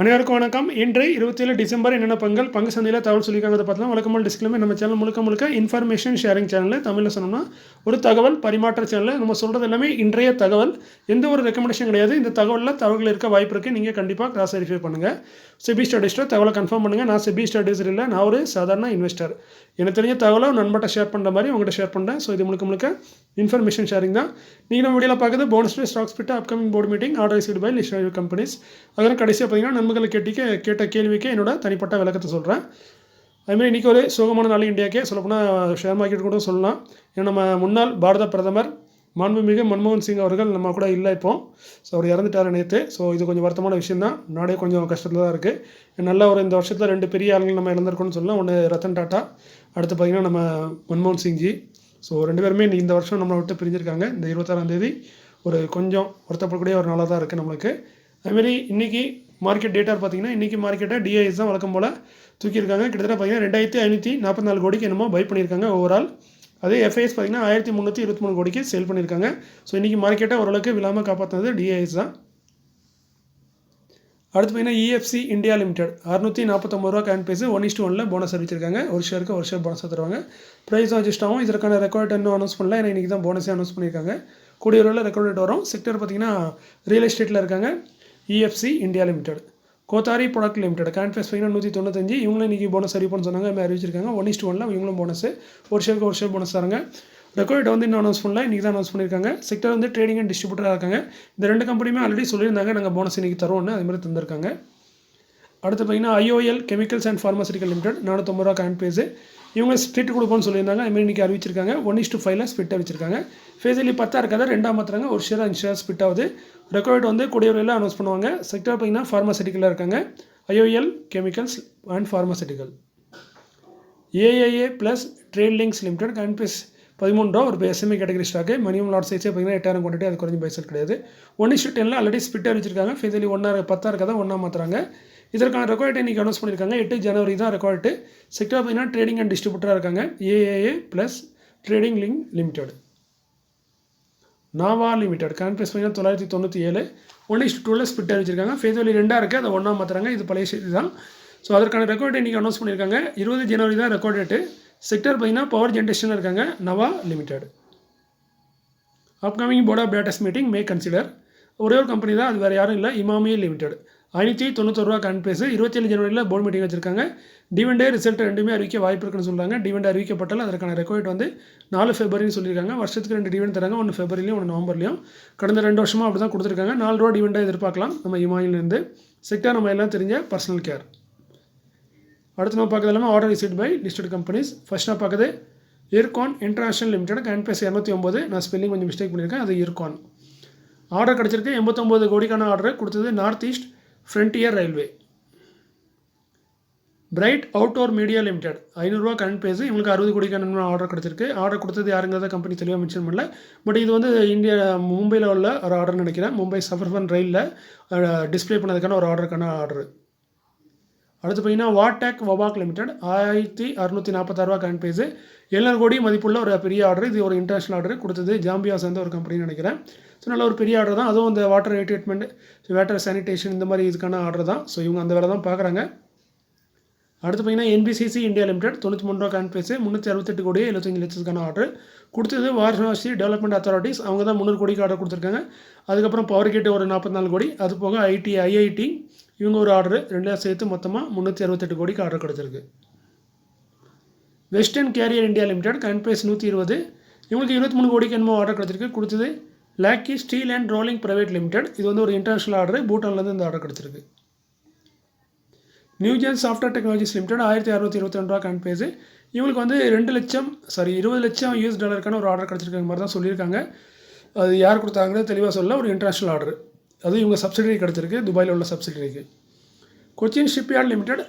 அனைவருக்கும் வணக்கம். இன்று 27 டிசம்பர் என்னென்ன பங்கு சந்தையில் தகவல் சொல்லியிருக்காங்க அதை பார்த்தலாம். வழக்கமான டிஸ்க்ளைமர், நம்ம சேனல் முழுக்க இன்ஃபர்மேஷன் ஷேரிங் சேனல். தமிழில் சொன்னோம்னா ஒரு தகவல் பரிமாற்ற சேனல். நம்ம சொல்கிறது எல்லாமே இன்றைய தகவல், எந்த ஒரு ரெக்கமெண்டேஷன் கிடையாது. இந்த தகவல் இருக்க வாய்ப்பு இருக்குது. நீங்கள் கண்டிப்பாக கிராஸ் வெரிஃபை பண்ணுங்கள். செபி ஸ்டடீஸ்ட்டை தகவலை கன்ஃபார்ம் பண்ணுங்கள். நான் செபி ஸ்டடீஸ் இல்லை, நான் ஒரு சாதாரண இன்வெஸ்டர். எனக்கு தெரிஞ்ச தகவலை நண்பர்கிட்ட ஷேர் பண்ணுற மாதிரி உங்கள்கிட்ட ஷேர் பண்ணுறேன். ஸோ இது முழுக்க இன்ஃபர்மேஷன் ஷேரிங் தான். நீங்கள் நம்ம வீடியோவில் பார்க்குறது bonus day stock split, upcoming board meeting, order received by listed companies. அதெல்லாம் கடைசியாக பார்த்தீங்கன்னா நண்பர்களை கேட்ட கேள்விக்கு என்னோட தனிப்பட்ட விளக்கத்தை சொல்கிறேன். அதுமாதிரி இன்றைக்கி ஒரு சோகமான நாள் இந்தியாவுக்கே. சொல்லப்போனால் ஷேர் மார்க்கெட் கூட சொல்லலாம். ஏன்னா நம்ம முன்னாள் பாரத பிரதமர் மாண்புமிகு மன்மோகன் சிங் அவர்கள் நம்ம கூட இல்லை இப்போ. ஸோ அவர் இறந்துட்டார் நேற்று. ஸோ இது கொஞ்சம் வருத்தமான விஷயம் தான். நாடே கொஞ்சம் கஷ்டத்தில் தான் இருக்குது. நல்ல ஒரு இந்த வருஷத்தில் 2 பெரிய ஆளுங்கள் நம்ம இழந்திருக்கோம்னு சொல்லலாம். ஒன்று ரத்தன் டாட்டா, அடுத்து பார்த்திங்கன்னா நம்ம மன்மோகன் சிங்ஜி. ஸோ 2 பேருமே இந்த வருஷம் நம்மளை விட்டு பிரிஞ்சிருக்காங்க. இந்த 26ஆம் தேதி ஒரு கொஞ்சம் வருத்தப்படக்கூடிய ஒரு நாளாக தான் இருக்குது நம்மளுக்கு. அதுமாரி இன்றைக்கி மார்க்கெட் டேட்டா பார்த்திங்கன்னா, இன்றைக்கி மார்க்கெட்டை டிஐஎஸ் தான் வழக்கம் போல் தூக்கியிருக்காங்க. கிட்டத்தட்ட பார்த்திங்கன்னா 2544 கோடிக்கு என்னமோ பை பண்ணியிருக்காங்க ஓவரால். அதே எஃப்ஐஎஸ் பார்த்திங்கன்னா 1323 கோடிக்கு சேல் பண்ணியிருக்காங்க. ஸோ இன்றைக்கி மார்க்கெட்டை ஓரளவுக்கு விழாமல் காப்பாற்றினது டிஐஎஸ் தான். அடுத்து பார்த்திங்கன்னா இஎஃப்சி இந்தியா லிமிடெட் 649 ரூபா கேன் பேஸு 1:1 போனஸ் அறிவிச்சிருக்காங்க. ஒரு ஷேருக்கு ஒரு ஷேர் போனஸாக தருவாங்க. ப்ரைஸ் அட்ஜஸ்ட் ஆகும். இதற்கான ரெக்கார்ட் இன்னும் அனௌன்ஸ் பண்ணல. ஏன்னா இன்றைக்கி தான் போனஸே அனௌன்ஸ் பண்ணியிருக்காங்க. கூடிய ஒரு ரெக்கார்ட் வரும். செக்டர் பார்த்திங்கன்னா ரியல் எஸ்டேட்டில் இருக்காங்க. EFC India Limited. Kothari Product Limited கேன் பேஸ் பார்த்திங்கன்னா 195. இவங்களும் இன்றைக்கி போனஸ் அறிவிப்புன்னு சொன்னாங்க. அறிவிச்சிருக்காங்க. 1:1 இவங்களும் போனஸ், ஒரு ஷேருக்கு ஒரு ஷேர் போனஸ் தராங்க. ரெக்கார்ட் வந்து இன்னும் அனௌன்ஸ் பண்ணல, இன்றைக்கி தான் அனௌன்ஸ் பண்ணியிருக்காங்க. செக்டர் வந்து ட்ரேடிங் அண்ட் டிஸ்ட்ரிபியூட்டராக இருக்காங்க. இந்த 2 கம்பெனியுமே ஆல்ரெடி சொல்லியிருந்தாங்க நாங்கள் போனஸ் இன்றைக்கி தரோன்னு, அதுமாதிரி தந்திருக்காங்க. அடுத்து பார்த்திங்கன்னா IOL chemicals and pharmaceutical limited 450 ரூபா கேன் பேஸு. இவங்க ஸ்பிட் கொடுப்போம்னு சொல்லியிருந்தாங்க. அதுமாதிரி இன்றைக்கி அறிவிச்சிருக்காங்க. 1:5 ஸ்பிட் அறிவிச்சிருக்காங்க. ஃபேஸிலி 10 இருக்காது, 2 மாத்திராங்க. ஒரு ஷேர் 5 ஷேர் ஸ்பிட் ஆகுது. ரெக்கார்ட் வந்து கூடியவரையில் அனௌன்ஸ் பண்ணுவாங்க. செக்டர் பார்த்திங்கன்னா ஃபார்மசிட்டிக்கலாக இருக்காங்க. IOL chemicals and pharmaceutical. AIA plus trade links limited கேன் பேஸ் 13 ரூபா. ஒரு SME category stock. Minimum lot சைஸே பார்த்திங்கன்னா 8000 குவான்டிட்டி, அது குறைஞ்ச பைசல் கிடையாது. 1:10 ஆல்ரெடி ஸ்பிட் அறிவிச்சிருக்காங்க. ஃபேஸிலி 10 இருக்காது, 1 மாத்திராங்க. இதற்கான ரெக்கார்ட் இன்றைக்கி அனௌன்ஸ் பண்ணியிருக்காங்க. 8 ஜனவரி தான் ரெக்கார்டு. செக்டர் பார்த்திங்கன்னா ட்ரேடிங் அண்ட் டிஸ்ட்ரிபியூட்டராக இருக்காங்க. AAA plus trading link limited. Nava limited கேன் பேஸ் பார்த்திங்கன்னா 997. 1:2 ஸ்பிட் அறிவிச்சிருக்காங்க. ஃபேஸிலி 2 இருக்குது, அதை 1 மாத்திராங்க. இது பழைய செய்தி தான். ஸோ அதற்கான ரெக்கார்டு இன்றைக்கி அனௌன்ஸ் பண்ணியிருக்காங்க. 20 ஜனவரி தான் ரெக்கார்ட் டேட்டு. செக்டர் பார்த்திங்கன்னா பவர் ஜென்ரேஷனில் இருக்காங்க. Nava limited. Upcoming board of dates meeting may consider. ஒரே ஒரு கம்பெனி தான், அது வேறு யாரும் இல்லை. இமாமி லிமிடெட் 591 ரூபா கேன் பேஸு. 27 ஜனவரியில் போர்டு மீட்டிங் வச்சிருக்காங்க. டிவிடெண்ட் ரிசல்ட் 2மே அறிவிக்க வாய்ப்பு இருக்குன்னு சொல்கிறாங்க. டிவிடெண்ட் அறிவிக்கப்பட்டால் அதற்கான ரெக்கார்ட் வந்து 4 ஃபெப்ரவரின்னு சொல்லியிருக்காங்க. வருஷத்துக்கு 2 டிவிடெண்ட் தராங்க, ஒன்று ஃபெப்ரவரிலையும் ஒன்று நவம்பர்லையும். கடந்த 2 வருஷமாக அப்படி தான் கொடுத்துருக்காங்க. 4 ரூபா டிவிடெண்டாக எதிர்பார்க்கலாம் நம்ம இமாயிலிருந்து. செக்டர் நம்ம எல்லாம் தெரிஞ்ச பர்சனல் கேர். அடுத்து நம்ம பார்க்குறது எல்லாமே order received by listed companies. First நான் பார்க்குறது இர்கான் இன்டர்நேஷனல் லிமிடெட் கேன் பேஸ் 209. நான் ஸ்பெல்லிங் கொஞ்சம் மிஸ்டேக் பண்ணியிருக்கேன், அது இர்கான். ஆர்டர் கிடச்சிருக்கு. 89 கோடிக்கான ஆர்டர் கொடுத்தது North East Frontier Railway. Bright Outdoor Media Limited 500 ரூபா கரண்ட் பேஸு. இவங்களுக்கு 60 கோடிக்கான ஆர்டர் கிடச்சிருக்கு. ஆர்டர் கொடுத்தது யாருங்கிறத கம்பெனி தெளிவாக மென்ஷன் பண்ணல. பட் இது வந்து மும்பையில் உள்ள ஒரு ஆர்டர்னு நினைக்கிறேன். மும்பை சஃபர்பன் ரயிலில் டிஸ்பிளே பண்ணதுக்கான ஒரு ஆர்டருக்கான ஆர்டர். அடுத்து பார்த்திங்கன்னா வாட்டேக் வபாக் லிமிடெட் 1646 ரூபா கரண்ட் பேஸு. 700 கோடி மதிப்புள்ள ஒரு பெரிய ஆர்டர். இது ஒரு இன்டர்நேஷனல் ஆர்டர். கொடுத்தது ஜாம்பியா சேர்ந்த ஒரு கம்பெனின்னு நினைக்கிறேன். ஸோ நல்ல ஒரு பெரிய ஆர்டர் தான். அதுவும் இந்த வாட்டர் ட்ரீட்மெண்ட், வாட்டர் சானிடேஷன் இந்த மாதிரி இதுக்கான ஆர்டர் தான். ஸோ இவங்க அந்த வேலை தான் பார்க்குறாங்க. அடுத்து பார்த்திங்கன்னா என்பிசிசி இந்தியா லிமிடெட் 93 ரூபா கேன் பேஸு. 368 கோடி 75 லட்சத்துக்கான ஆர்டர் கொடுத்தது வாரணாசி டெவலப்மெண்ட் அத்தாரிட்டிஸ். அவங்க தான் 300 கோடிக்கு ஆர்டர் கொடுத்துருக்காங்க. அதுக்கப்புறம் பவர் கேட்டு ஒரு 44 கோடி. அது போக ஐஐடி இவங்க ஒரு ஆர்டர் 2 சேர்த்து மொத்தமாக 368 கோடிக்கு ஆர்டர் கிடச்சிருக்கு. வெஸ்டர்ன் கேரியர் இந்தியா லிமிடெட் கேன் பேஸ் 120. இவங்களுக்கு 23 கோடிக்கு என்னமோ ஆர்டர் கிடச்சிருக்கு. கொடுத்தது Lucky steel and rolling private limited. இது வந்து ஒரு இன்டர்நேஷனல் ஆர்டர். பூட்டான்லேருந்து இந்த ஆர்டர் கிடச்சிருக்கு. நியூஜென் சாஃப்ட்வேர் டெக்னாலஜிஸ் லிமிடெட் 1622 ரூபா கேன் பேஸு. இவங்களுக்கு வந்து 20 லட்சம் யூஎஸ் டாலருக்கான ஒரு ஆர்டர் கிடச்சிருக்காங்க மாதிரி தான் சொல்லியிருக்காங்க. அது யார் கொடுத்தாங்கிறது தெளிவாக சொல்ல. ஒரு இன்டர்நேஷனல் ஆர்டர். அது இவங்க சப்சிடரி கிடச்சிருக்கு, துபாயில் உள்ள சப்சிடரிக்கு. கொச்சின் ஷிப்யார்ட் லிமிடெட்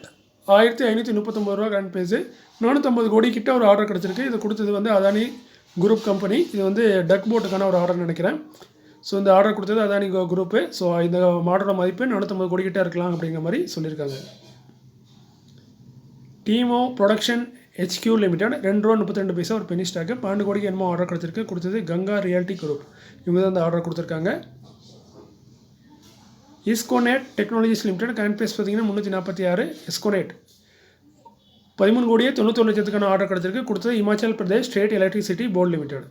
1539 ரூபா கேன் பேஸு. 450 கோடி கிட்ட ஒரு ஆர்டர் கிடச்சிருக்கு. இது கொடுத்தது வந்து அதானி குரூப் கம்பெனி. இது வந்து டக் போட்டுக்கான ஒரு ஆர்டர் நினைக்கிறேன். ஸோ இந்த ஆர்டர் கொடுத்தது அதானி குரூப்பு. ஸோ இந்த ஆர்டரோட மதிப்பு 450 கோடி கிட்ட இருக்கலாம் அப்படிங்கிற மாதிரி சொல்லியிருக்காங்க. டீமோ ப்ரொடக்ஷன் ஹெச்கியூ லிமிடெட் 2 ரூபா 32 பைசா ஒரு பெனி ஸ்டாக்கு. 12 கோடிக்கு என்னமோ ஆர்டர் கிடச்சிருக்கு. கொடுத்தது கங்கா ரியாலிட்டி குரூப். இவங்க தான் இந்த ஆர்டர் கொடுத்துருக்காங்க. இஸ்கோனேட் டெக்னாலஜிஸ் லிமிடெட் கரண்ட் ப்ரைஸ் பார்த்தீங்கன்னா 346. இஸ்கோனேட் 13,91,00,000க்கான ஆர்டர் கிடச்சிருக்கு. கொடுத்தது Himachal Pradesh state electricity board limited.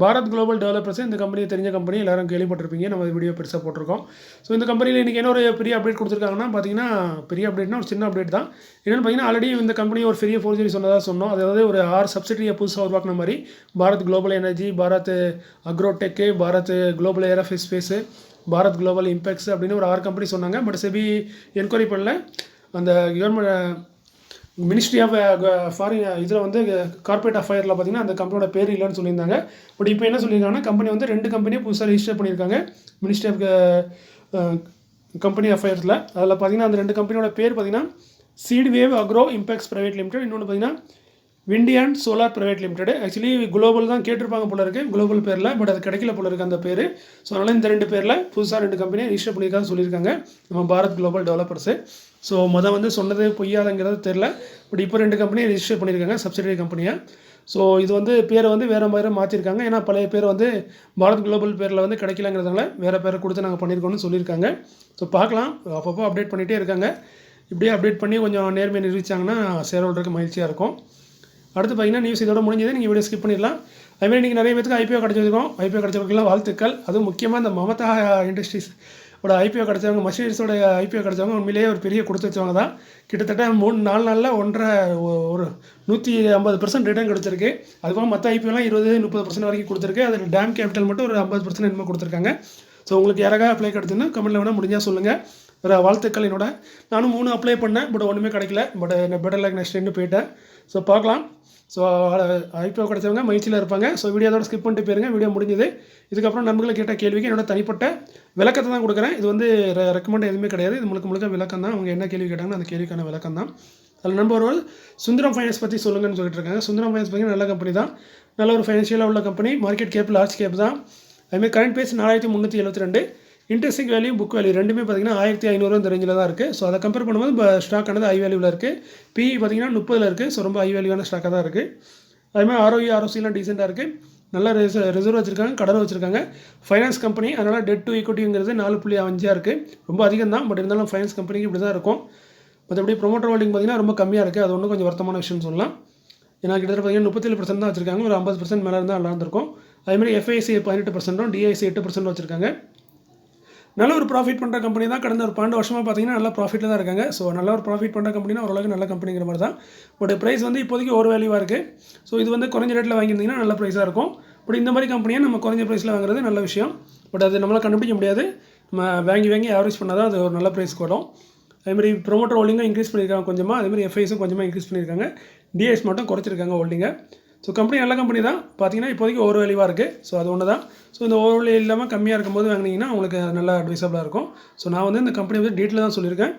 Bharat global developers இந்த கம்பெனியை தெரிஞ்ச கம்பெனி எல்லாரும் கேள்விப்பட்டிருப்பீங்க. நம்ம வீடியோ பெருசாக போட்டிருக்கோம். ஸோ இந்த கம்பெனியில் இன்றைக்கி என்ன ஒரு பெரிய அப்டேட் கொடுத்துருக்காங்கன்னா பார்த்தீங்கன்னா பெரிய அப்டேட்னா ஒரு சின்ன அப்டேட் தான். என்னென்னு பார்த்தீங்கன்னா ஆல்ரெடி இந்த கம்பெனி ஒரு பெரிய ஃபோர்ஜரி சொன்னோம். அதாவது ஒரு 6 சப்சிடியை புதுசாக உருவாக்கின மாதிரி Bharat global energy, Bharat agrotech, Bharat global aerospace space, Bharat global impex அப்படின்னு ஒரு 6 கம்பெனி சொன்னாங்க. பட் செபி என்கொயரி பண்ணல. அந்த கவர்மெண்ட் மினிஸ்ட்ரி ஆஃப் ஃபாரின் இதில் வந்து கார்பரேட் அஃபேரில் பார்த்தீங்கன்னா அந்த கம்பெனியோட பேர் இல்லைன்னு சொல்லியிருந்தாங்க. பட் இப்போ என்ன சொல்லியிருக்காங்கன்னா கம்பெனி வந்து 2 கம்பெனியை புதுசாக ரிஜிஸ்டர் பண்ணியிருக்காங்க மினிஸ்ட்ரி ஆஃப் கம்பெனி அஃபேர்ஸில். அதில் பார்த்தீங்கன்னா அந்த 2 கம்பெனியோட பேர் பார்த்தீங்கன்னா Seed Wave Agro Impex Private Limited, இன்னொன்று பார்த்தீங்கன்னா Windy and Solar Private Limited. Actually global தான் கேட்டிருப்பாங்க போல இருக்குது குளோபல் பேரில், பட் அது கிடைக்கல போல இருக்குது அந்த பேர். ஸோ அதனால் இந்த 2 பேரில் புதுசாக 2 கம்பெனியை ரிஜிஸ்டர் பண்ணியிருக்காங்க சொல்லியிருக்காங்க நம்ம பாரத் குளோபல் டெவலப்பர்ஸு. ஸோ வந்து சொன்னது பொய்யாதங்கிறது தெரில. பட் இப்போ 2 கம்பெனியை ரிஜிஸ்டர் பண்ணியிருக்காங்க சப்சிடரி கம்பெனியாக. ஸோ இது வந்து பேரை வந்து வேறு மாதிரி மாற்றிருக்காங்க. ஏன்னா பழைய பேர் வந்து பாரத் குளோபல் பேரில் வந்து கிடைக்கலங்கிறதுனால வேறு பேரை கொடுத்து நாங்கள் பண்ணியிருக்கோம்னு சொல்லியிருக்காங்க. ஸோ பார்க்கலாம், அப்பப்போ அப்டேட் பண்ணிகிட்டே இருக்காங்க. இப்படியே அப்டேட் பண்ணி கொஞ்சம் நேர்மையை நிரூபித்தாங்கன்னா ஷேர் ஹோல்டருக்கு மகிழ்ச்சியாக இருக்கும். அடுத்து பார்த்தீங்கன்னா நியூஸ் இதோட முடிஞ்சது. நீங்கள் வீடியோ ஸ்கிப் பண்ணிடலாம். அதுமாதிரி நீங்கள் நிறைய பேருக்கு ஐபிஓ கிடச்சிருக்கோம். ஐபிஓ கிடச்சவங்களுக்குலாம் வாழ்த்துக்கள். அதுவும் முக்கியமாக இந்த மமதா இண்டஸ்ட்ரீஸோட ஐபிஓ கிடச்சவங்க, மர்சிடிஸோட ஐபிஓ கிடச்சவங்க உண்மையிலேயே ஒரு பெரிய கொடுத்து வச்சவங்க தான். கிட்டத்தட்ட 3-4 நாளில் ஒரு 150% ரிட்டர்ன் கிடச்சிருக்கு. அதுபோக மற்ற ஐபிஓலாம் 20-30% வரைக்கும் கொடுத்துருக்கு. அதில் டேம் கேபிட்டல் மட்டும் ஒரு 50% என்னமோ கொடுத்துருக்காங்க. ஸோ உங்களுக்கு யாராவது அப்ளை கிடச்சுன்னா கமெண்ட்டில் வேணால் முடிஞ்சால் சொல்லுங்கள். வேறு வாழ்த்துக்கள் என்னோட. நானும் 3 அப்ளை பண்ணேன், பட் ஒன்றுமே கிடைக்கல. But better like next time போயிட்டேன். ஸோ பார்க்கலாம். ஸோ ஐபிஓ கிடச்சவங்க மகிழ்ச்சியில் இருப்பாங்க. ஸோ வீடியோதோட ஸ்கிப் பண்ணிட்டு போயிருங்க. வீடியோ முடிஞ்சது. இதுக்கப்புறம் நண்பர்களை கேட்ட கேள்விக்கு என்னோட தனிப்பட்ட விளக்கத்தை தான் கொடுக்குறேன். இது வந்து ரெக்கமெண்ட் எதுவுமே கிடையாது. இது முழுக்க விளக்கம் தான். அவங்க என்ன கேள்வி கேட்டாங்கன்னா அந்த கேள்விக்கான விளக்கம் தான். அதில் நண்பர்கள் சுந்தரம் ஃபைனான்ஸ் பற்றி சொல்லுங்கன்னு சொல்லிட்டு இருக்காங்க. சுந்தரம் ஃபைனான்ஸ் பார்த்தீங்கன்னா நல்ல கம்பெனி தான். நல்ல ஒரு ஃபைனான்ஷியலாக உள்ள company. Market cap large cap தான். அதுமாதிரி current price 4372. Intrinsic value book value ரெண்டுமே பார்த்தீங்கன்னா 1500 இந்த ரேஞ்சில் தான் இருக்குது. ஸோ அதை கம்பேர் பண்ணும்போது ஸ்டாக் ஆனது ஹை வேல்யூவில் இருக்குது. பிஇ பார்த்தீங்கன்னா 30 இருக்குது. ஸோ ரொம்ப ஹை வேல்யூவான ஸ்டாக்காக தான் இருக்குது. அதுமாதிரி ஆர்ஓசிலாம் டீசெண்டாக இருக்குது. நல்லா ரிசர்வ் வச்சுருக்காங்க, கடன் வச்சுருக்காங்க. ஃபைனான்ஸ் கம்பெனி, அதனால் டெட் டு ஈக்விட்டிங்கிறது 4.5 இருக்குது. ரொம்ப அதிகம் தான். பட் இருந்தாலும் ஃபைனான்ஸ் கம்பெனிக்கு இப்படி தான் இருக்கும். மற்றபடி ப்ரொமோட்டர் ஹோல்டிங் பார்த்தீங்கன்னா ரொம்ப கம்மியாக இருக்குது. அது ஒன்றும் கொஞ்சம் வருத்தமான விஷயம்னு சொல்லலாம். ஏன்னா கிட்டத்தட்ட பார்த்தீங்கன்னா 37% தான் வச்சுருக்காங்க. ஒரு 50% மேலே இருந்தால் நல்லா இருந்திருக்கும். அதேமாதிரி எஃப்ஐசி 18%, டிஐசி 8% வச்சுருக்காங்க. நல்ல ஒரு ப்ராஃபிட் பண்ணுற கம்பெனி தான். கடந்த ஒரு 12 வருஷமாக பார்த்தீங்கன்னா நல்லா ப்ராஃபிட்டில் தான் இருக்காங்க. ஸோ நல்ல ஒரு ப்ராஃபிட் பண்ணுற கம்பெனினா ஓரளவுக்கு நல்ல கம்பெனிங்கிற மாதிரி தான். பட் ப்ரைஸ் வந்து இப்போதைக்கு ஒரு வேல்யூவாக இருக்குது. ஸோ இது வந்து குறைஞ்ச ரேட்டில் வாங்கியிருந்தீங்கன்னா நல்ல ப்ரைஸாக இருக்கும். பட் இந்த மாதிரி கம்பெனியை நம்ம குறைஞ்ச ப்ரைஸில் வாங்குறது நல்ல விஷயம். பட் அது நம்மளால் கண்டுபிடிக்க முடியாது. நம்ம வாங்கி ஆவரேஜ் பண்ணால் தான் அது ஒரு நல்ல ப்ரைஸ்க்கு வரும். அதேமாதிரி ப்ரொமோட்டர் ஹோல்டிங்கும் இன்க்ரீஸ் பண்ணியிருக்காங்க கொஞ்சமாக. அதேமாதிரி எஃப்ஐஸும் கொஞ்சமாக இன்க்ரீஸ் பண்ணியிருக்காங்க. டிஎஸ் மட்டும் குறைச்சிருக்காங்க ஹோல்டிங்கை. ஸோ கம்பெனி நல்ல கம்பெனி தான். பார்த்தீங்கன்னா இப்போதைக்கு ஒரு வேல்யூவாக இருக்குது. ஸோ அது ஒன்று தான். ஸோ இந்த ஒரு வேல்யூ இல்லாமல் கம்மியாக இருக்கும்போது வாங்கினீங்கன்னா உங்களுக்கு நல்லா அட்வைசபிளாக இருக்கும். ஸோ நான் வந்து இந்த கம்பெனி வந்து டீட்டெயில் தான் சொல்லியிருக்கேன்.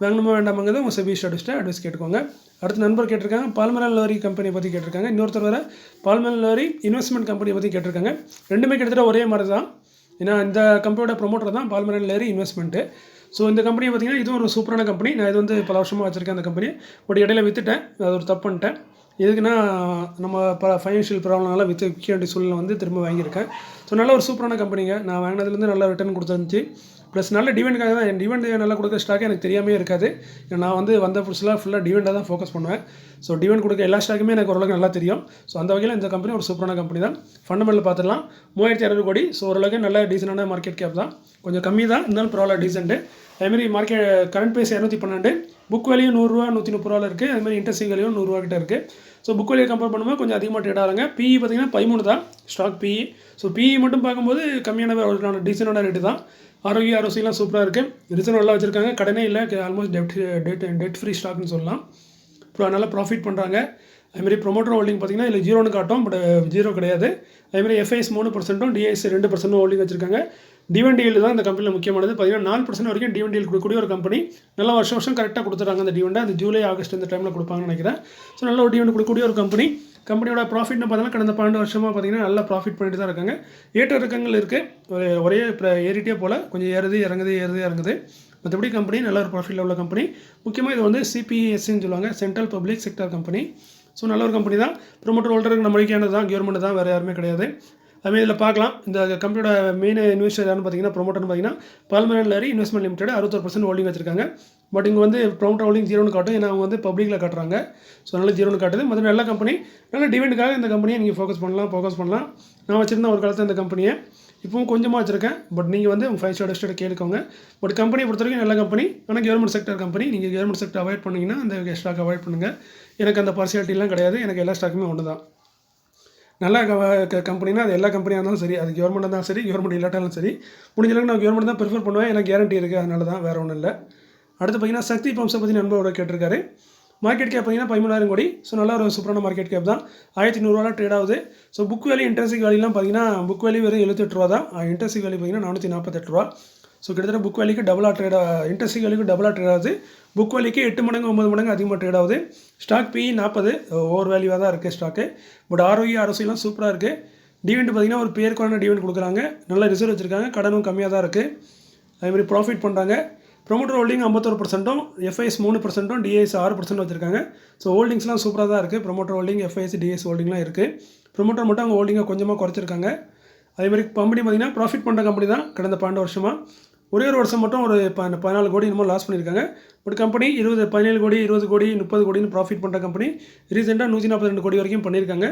வாங்கணுமா வேண்டாமாங்கிறது உங்கள் செபி ஸ்டாட்டிஸ்ட்டை அட்வைஸ் கேட்டுக்கோங்க. அடுத்த நண்பர் கேட்டிருக்காங்க பால்மரல் லோரி கம்பெனியை பற்றி கேட்டிருக்காங்க. இன்னொருத்தர் வேறு பால்மரல் லோரி இன்வெஸ்ட்மெண்ட் கம்பெனியை பற்றி கேட்டிருக்காங்க. ரெண்டுமே கிட்டத்தட்ட ஒரே மாதிரி தான். ஏன்னா இந்த கம்பெனியோட ப்ரொமோட்டர் தான் பால்மரல் லோரி இன்வெஸ்ட்மெண்ட்டு. ஸோ இந்த கம்பெனியை பார்த்தீங்கன்னா இதுவும் ஒரு சூப்பரான கம்பெனி. நான் இது வந்து பல வருஷமாக வச்சுருக்கேன் அந்த கம்பெனி. பட் இடையில விற்றுட்டேன். அது ஒரு தப்பு பண்ணிட்டேன். எதுக்குன்னா நம்ம ஃபைனான்ஷியல் ப்ராப்ளம்னால விற்க வேண்டிய சூழ்நிலை வந்து திரும்ப வாங்கியிருக்கேன். ஸோ நல்ல ஒரு சூப்பரான கம்பெனிங்க. நான் வாங்கினதுலேருந்து நல்ல ரிட்டர்ன் கொடுத்துருந்துச்சு. ப்ளஸ் நல்ல டிவெண்டுக்காக தான். என் டிவெண்ட் நல்லா கொடுக்குற ஸ்டாக்கே எனக்கு தெரியாமே இருக்காது. நான் வந்து வந்த புதுசில் ஃபுல்லாக டிவெண்டாக தான் ஃபோக்கஸ் பண்ணுவேன். ஸோ டிவெண்ட் கொடுக்க எல்லா ஸ்டாக்குமே எனக்கு ஓரளவுக்கு நல்லா தெரியும். ஸோ அந்த வகையில் இந்த கம்பெனி ஒரு சூப்பரான கம்பெனி தான். ஃபண்டமெண்டல் பார்த்துடலாம். 3600 கோடி. ஸோ ஓரளவுக்கு நல்ல டீசெண்டான மார்க்கெட் கேப் தான். கொஞ்சம் கம்மி தான், இருந்தாலும் பரவாயில்ல டீசென்ட்டு. அதுமாதிரி market current price 212. Book value 100 ரூபா 130 இருக்குது. அதுமாதிரி இன்ட்ரெஸ்டிங் வேல்யூ 100 ரூபா கிட்ட இருக்குது. ஸோ புக் வேல்யூ கம்பேர் பண்ணும்போது கொஞ்சம் அதிகமாக ட்ரேட் ஆகுங்க. பிஇ பார்த்தீங்கன்னா 13 தான் ஸ்டாக் பிஇ. ஸோ பிஇ மட்டும் பார்க்கும்போது கம்மியான ஒரு டீசெண்டான ரேட்டு தான். ஆர்ஓசிலாம் சூப்பராக இருக்குது. ரிசர்வ் நல்லா வச்சுருக்காங்க. கடனே இல்லை. ஆல்மோஸ்ட் டெட் ஃப்ரீ ஸ்டாக்னு சொல்லலாம். அப்புறம் நல்லா ப்ராஃபிட் பண்ணுறாங்க. அதுமாதிரி ப்ரொமோட்டர் ஹோல்டிங் பார்த்தீங்கன்னா இதில் 0ன்னு காட்டும். பட் 0 கிடையாது. அதுமாதிரி எஃப்ஐஎஸ் 3%, டிஐஎஸ் 2% ஹோல்டிங் வச்சுருக்காங்க. டிவெண்ட் ஈல்டு தான் இந்த கம்பெனியில் முக்கியமானது. பார்த்தீங்கன்னா 4% வரைக்கும் டிவெண்ட் ஈல்டு கொடுக்கக்கூடிய ஒரு கம்பெனி. நல்லா வருஷம் கரெக்டாக கொடுத்துறாங்க அந்த டிவெண்டை. அந்த ஜூலை ஆகஸ்ட் இந்த டைமில் கொடுப்பாங்கன்னு நினைக்கிறேன். ஸோ நல்ல ஒரு டிவெண்ட் கொடுக்கக்கூடிய ஒரு கம்பெனி. கம்பெனியோட ப்ராஃபிட்னு பார்த்தீங்கன்னா கடந்த 12 வருஷமாக பார்த்தீங்கன்னா நல்லா ப்ராஃபிட் பண்ணிட்டு தான் இருக்காங்க. ஏற்ற இறக்கங்கள் இருக்குது. ஒரே ஏறிட்டே போல் கொஞ்சம் ஏறுது இறங்குது. மற்றபடி கம்பெனி நல்ல ஒரு ப்ராஃபிட்டில் உள்ள கம்பெனி. முக்கியமாக இது வந்து சிபிஎஸ்சின்னு சொல்லுவாங்க, central public sector company. So நல்ல ஒரு கம்பெனி தான். ப்ரொமோட்டர் ஹோல்டருக்கு நம்மளுக்கானது தான், கவர்மெண்ட் தான், வேறு யாருமே கிடையாது. அதுமாதிரி இதில் பார்க்கலாம். இந்த கம்பெனியோட மெயின் இன்வெஸ்டர் யாருன்னு பார்த்தீங்கன்னா, ப்ரொமோட்டர்னு பார்த்தீங்கன்னா pulmonary lorry investment limited 61% holding வச்சிருக்காங்க. பட் இங்கே வந்து ப்ரொமோட்டர் ஹோல்டிங் 0ன்னு காட்டும். ஏன்னா அவங்க வந்து பப்ளிக்கில் காட்டுறாங்க. ஸோ அதனால 0ன்னு காட்டுது. மற்ற நல்ல கம்பெனி, நல்ல டிவிடெண்டுக்காக இந்த கம்பெனியை நீங்கள் ஃபோக்கஸ் பண்ணலாம். நான் வச்சிருந்த ஒரு காலத்தில் இந்த கம்பெனியை இப்போவும் கொஞ்சமாக வச்சிருக்கேன். பட் நீங்கள் வந்து 5 ஸ்டார் ஸ்டார் கேளுக்கோங்க. பட் கம்பெனியை பொறுத்த வரைக்கும் நல்ல கம்பெனி. ஆனால் கவர்மெண்ட் செக்டர் கம்பெனி. நீங்கள் கவர்மெண்ட் செக்டர் அவாய்ட் பண்ணிங்கன்னா அந்த ஸ்டாக் அவாய்ட் பண்ணுங்கள். எனக்கு அந்த பார்சியாலிட்டிலாம் கிடையாது. எனக்கு எல்லா ஸ்டாக்குமே ஒன்று தான். நல்ல கம்பெனினா அது எல்லா கம்பெனியாக இருந்தாலும் சரி, அது கவர்மெண்ட்டாக இருந்தாலும் சரி, கவர்மெண்ட் இல்லாட்டாலும் சரி, முடிஞ்ச அளவுக்கு நான் கவர்மெண்ட் தான் ப்ரிஃபர் பண்ணுவேன். எனக்கு கேரண்டி இருக்குது. அதனால தான், வேறு ஒன்றும் இல்லை. அடுத்து பார்த்தீங்கன்னா சக்தி பம்ப்ஸை பற்றி நண்பரோட கேட்டிருக்காரு. மார்க்கெட் கேப் பார்த்தீங்கன்னா 13,000 கோடி. ஸோ நல்ல ஒரு சூப்பரான மார்க்கெட் கேப் தான். 1,100 ட்ரேட் ஆகுது. ஸோ புக் வேல்யூ இன்ட்ரெஸ்டிக் வேல்யூலாம் பார்த்தீங்கன்னா புக் வேல்யூ வெறும் 78 ரூபா தான். இன்ட்ரெஸ்டிக் வேல்யூ பார்த்தீங்கன்னா 448 ரூபா. ஸோ கிட்டத்தட்ட புக் வேல்யூக்கு டபுளாக ட்ரேட் இன்ட்ரெஸ்டிக் வேல்யூக்கு டபுளாக ட்ரேட் ஆகுது. புக் வேல்யூக்கு 8 மடங்கு 9 மடங்கு அதிகமாக ட்ரேட் ஆகுது. ஸ்டாக் PE 40 ஓவர் வேல்யூவாக தான் இருக்குது ஸ்டாக்கு. பட் ROEலாம் சூப்பராக இருக்குது. டிவிடெண்ட் பார்த்தீங்கன்னா ஒரு பேருக்கான டிவிடெண்ட் கொடுக்குறாங்க. நல்ல ரிசர்வ் வச்சுருக்காங்க. கடனும் கம்மியாக தான் இருக்குது. அதேமாதிரி ப்ராஃபிட் பண்ணுறாங்க. ப்ரொமோட்டர் ஹோல்டிங் 51%, FIS 3%, DIS 6% வச்சுருக்காங்க. ஸோ ஹோல்டிங்ஸ்லாம் சூப்பராக தான் இருக்குது. ப்ரொமோட்டர் ஹோல்டிங், FIS, DIS ஹோல்டிங்லாம் இருக்குது. ப்ரொமோட்டர் மட்டும் அவங்க ஹோல்டிங்கை கொஞ்சமாக குறைச்சிருக்காங்க. அதேமாதிரி கம்பெனி பார்த்திங்கன்னா ப்ராஃபிட் பண்ணுற கம்பெனி தான். கடந்த 12 வருஷமாக ஒரே ஒரு வருஷம் மட்டும் ஒரு 14 கோடி என்னமோ லாஸ் பண்ணியிருக்காங்க. பட் கம்பெனி 17 கோடி 20 கோடி 30 கோடின்னு ப்ராஃபிட் பண்ணுற கம்பெனி. ரீசெண்டாக 142 கோடி வரைக்கும் பண்ணியிருக்காங்க.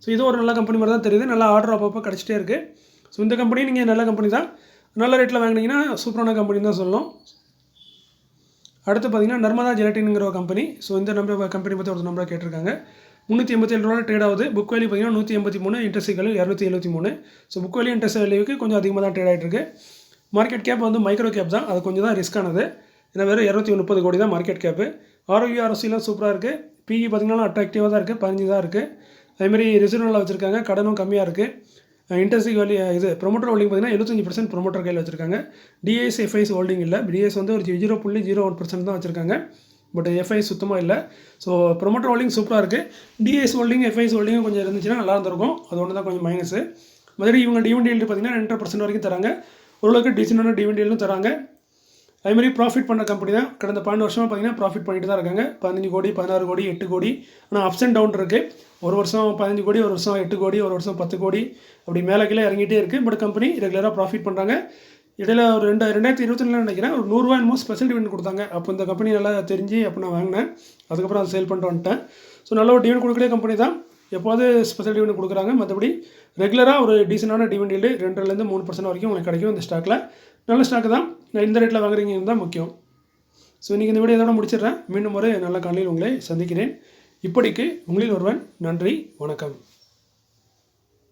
ஸோ இது ஒரு நல்ல கம்பெனி மாதிரி தான் தெரியுது. நல்லா ஆர்டர் அப்பப்போ கிடச்சிட்டே இருக்குது. ஸோ இந்த கம்பெனி நீங்கள் நல்ல கம்பெனி தான். நல்ல ரேட்டில் வாங்கினீங்கன்னா சூப்பரான கம்பெனி தான் சொல்லணும். அடுத்து பார்த்தீங்கன்னா நர்மதா ஜெலட்டின்ங்கிற ஒரு கம்பெனி. ஸோ இந்த கம்பெனி பற்றி ஒரு நம்பரை கேட்டிருக்காங்க. 387 ரூபா ட்ரேட் ஆகுது. புக் வேல்யூ பார்த்தீங்கன்னா 183, intrinsic value 273. So book value intrinsic வேல்யூக்கு கொஞ்சம் அதிகமாக தான் ட்ரேட் ஆகிட்டு இருக்கு. மார்க்கெட் கேப் வந்து மைக்ரோ கேப் தான். அது கொஞ்சம் தான் ரிஸ்க்கானது. ஏன்னா வெறும் 230 கோடி தான் மார்க்கெட் கேப்பு. ROEலாம் சூப்பராக இருக்குது. PE பார்த்தீங்கன்னா அட்ராக்டிவாக தான் இருக்குது. 15 தான் இருக்குது. அதேமாதிரி ரிசர்வ் நல்லா வச்சுருக்காங்க. கடனும் கம்மியாக இருக்குது. இன்ட்ரெஸ்ட் வேல்யூ இது ப்ரொமோட்டர் ஹோல்டிங் பார்த்தீங்கன்னா 75% ப்ரொமோட்டர் கையில் வச்சுருக்காங்க. DIS FIS ஹோல்டிங் இல்லை. DIS வந்து ஒரு 0.01% தான் வச்சுருக்காங்க. பட் FIS சுத்தமாக இல்லை. ஸோ ப்ரொமோட்டர் ஹோல்டிங் சூப்பராக இருக்குது. DIS ஹோல்டிங் FIS ஹோல்டிங் கொஞ்சம் இருந்துச்சுன்னா நல்லா இருந்திருக்கும். அது ஒன்று தான் கொஞ்சம் மைனஸு. மறுபடியும் இவங்க டிவிடெண்ட் ஈல்டு பார்த்தீங்கன்னா 2% வரைக்கும் தராங்க. ஓரளவுக்கு டீசெண்டான டிவிடெண்ட் ஈல்டும் தராங்க. அதேமாதிரி ப்ராஃபிட் பண்ண கம்பெனி தான். கடந்த 12 வருஷமாக பார்த்தீங்கன்னா ப்ராஃபிட் பண்ணிட்டு தான் இருக்காங்க. 15 கோடி 16 கோடி 8 கோடி. ஆனால் அப்ஸ் அண்ட் டவுன் இருக்குது. ஒரு வருஷம் 15 கோடி, ஒரு வருஷம் 8 கோடி, ஒரு வருஷம் 10 கோடி, அப்படி மேலே கீழே இறங்கிட்டே இருக்குது. பட் கம்பெனி ரெகுலராக ப்ராஃபிட் பண்ணுறாங்க. இடையில ஒரு 2022 நினைக்கிறேன் ஒரு 100 ரூபா என்னமோ ஸ்பெஷல் டிவிடெண்ட் கொடுத்தாங்க. அப்போ இந்த கம்பெனி நல்லா தெரிஞ்சு அப்போ நான் வாங்கினேன். அதுக்கப்புறம் அதை சேல் பண்ணிட்டு வந்துட்டேன். ஸோ நல்ல ஒரு டிவிடெண்ட் கொடுக்கக்கூடிய கம்பெனி தான். எப்போது ஸ்பெஷல் டிவிடெண்ட் கொடுக்குறாங்க. மற்றபடி ரெகுலராக ஒரு டீசெண்டான டிவிடெண்ட் ஈல்டு 2லேருந்து 3% வரைக்கும் உங்களுக்கு கிடைக்கும் இந்த ஸ்டாக்கில். நல்ல ஸ்டாக்கு தான். நான் இந்த ரேட்டில் வாங்குறீங்கன்னு தான் முக்கியம். ஸோ இன்றைக்கி இந்த வீடியோ இதோட முடிச்சிடுறேன். மீண்டும் ஒரு நல்ல காலையில் உங்களை சந்திக்கிறேன். இப்படிக்கு உங்களில் ஒருவன். நன்றி, வணக்கம்.